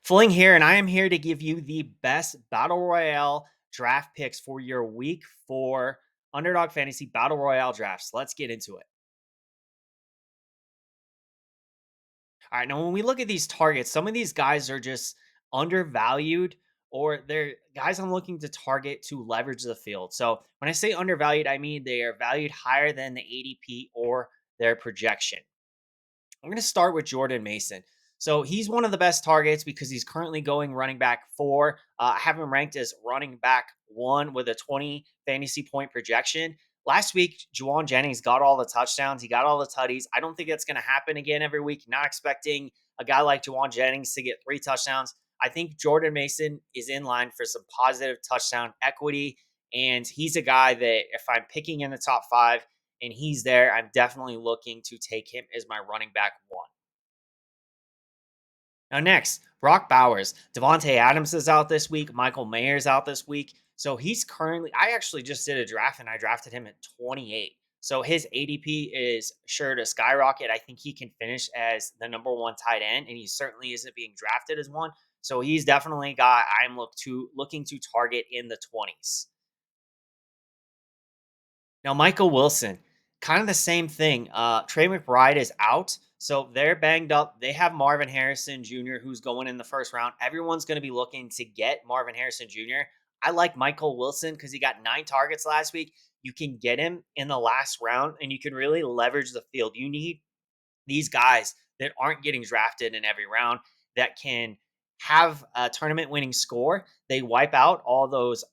Fling here, and I am here to give you the best Battle Royale draft picks for your week for Underdog Fantasy Battle Royale Drafts. Let's get into it. All right, now when we look at these targets, some of these guys are just undervalued, or they're guys I'm looking to target to leverage the field. So when I say undervalued, I mean they are valued higher than the ADP or their projection. I'm going to start with Jordan Mason. So he's one of the best targets because he's currently going running back four. I have him ranked as running back one with a 20 fantasy point projection. Last week, Juwan Jennings got all the touchdowns. He got all the tutties. I don't think that's going to happen again every week. Not expecting a guy like Juwan Jennings to get 3 touchdowns. I think Jordan Mason is in line for some positive touchdown equity. And he's a guy that if I'm picking in the top five, and he's there, I'm definitely looking to take him as my running back one. Now, next, Brock Bowers. Devontae Adams is out this week. Michael Mayer's out this week. So he's currently, I actually just did a draft and I drafted him at 28. So his ADP is sure to skyrocket. I think he can finish as the number one tight end, and he certainly isn't being drafted as one. So he's definitely a guy I'm looking to target in the 20s. Now, Michael Wilson, kind of the same thing. Trey McBride is out, so they're banged up. They have Marvin Harrison Jr., who's going in the first round. Everyone's going to be looking to get Marvin Harrison Jr. I like Michael Wilson because he got 9 targets last week. You can get him in the last round, and you can really leverage the field. You need these guys that aren't getting drafted in every round that can have a tournament winning score. They wipe out all those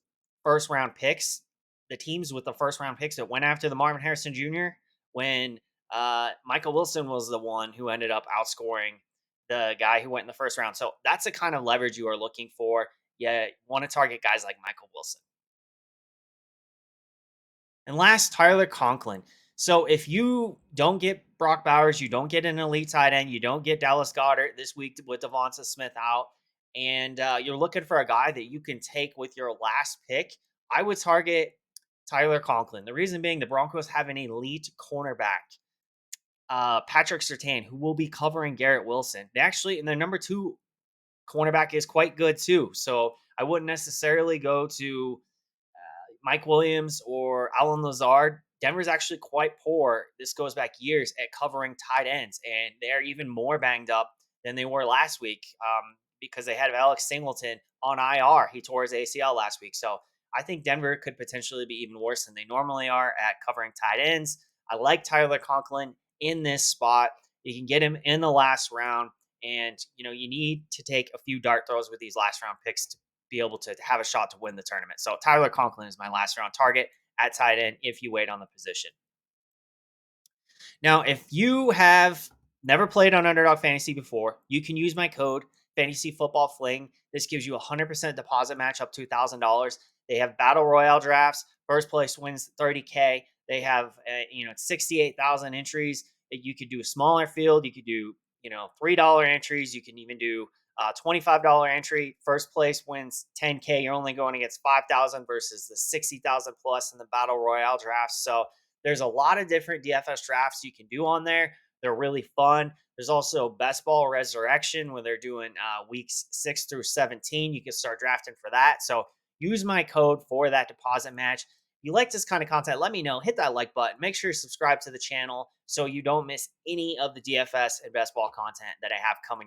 first round picks, the teams with the first round picks that went after the Marvin Harrison Jr. when Michael Wilson was the one who ended up outscoring the guy who went in the first round. So that's the kind of leverage you are looking for. You want to target guys like Michael Wilson. And last, Tyler Conklin. So if you don't get Brock Bowers, you don't get an elite tight end, you don't get Dallas Goddard this week with Devonta Smith out, and you're looking for a guy that you can take with your last pick, I would target Tyler Conklin. The reason being the Broncos have an elite cornerback, Patrick Surtain, who will be covering Garrett Wilson. They actually, and their number two cornerback is quite good too. So I wouldn't necessarily go to Mike Williams or Alan Lazard. Denver's actually quite poor. This goes back years at covering tight ends, and they're even more banged up than they were last week because they had Alex Singleton on IR. He tore his ACL last week. So I think Denver could potentially be even worse than they normally are at covering tight ends. I like Tyler Conklin in this spot. You can get him in the last round, and you need to take a few dart throws with these last round picks to be able to have a shot to win the tournament. So Tyler Conklin is my last round target at tight end if you wait on the position. Now, if you have never played on Underdog Fantasy before, you can use my code Fantasy Football Fling. This gives you a 100% deposit match up to $1,000. They have Battle Royale Drafts. First place wins 30K. They have 68,000 entries. You could do a smaller field. You could do $3 entries. You can even do $25 entry. First place wins 10K. You're only going against 5,000 versus the 60,000 plus in the Battle Royale Drafts. So there's a lot of different DFS drafts you can do on there. They're really fun. There's also Best Ball Resurrection where they're doing weeks 6 through 17. You can start drafting for that. So use my code for that deposit match. If you like this kind of content, let me know. Hit that like button. Make sure you subscribe to the channel so you don't miss any of the DFS and best ball content that I have coming your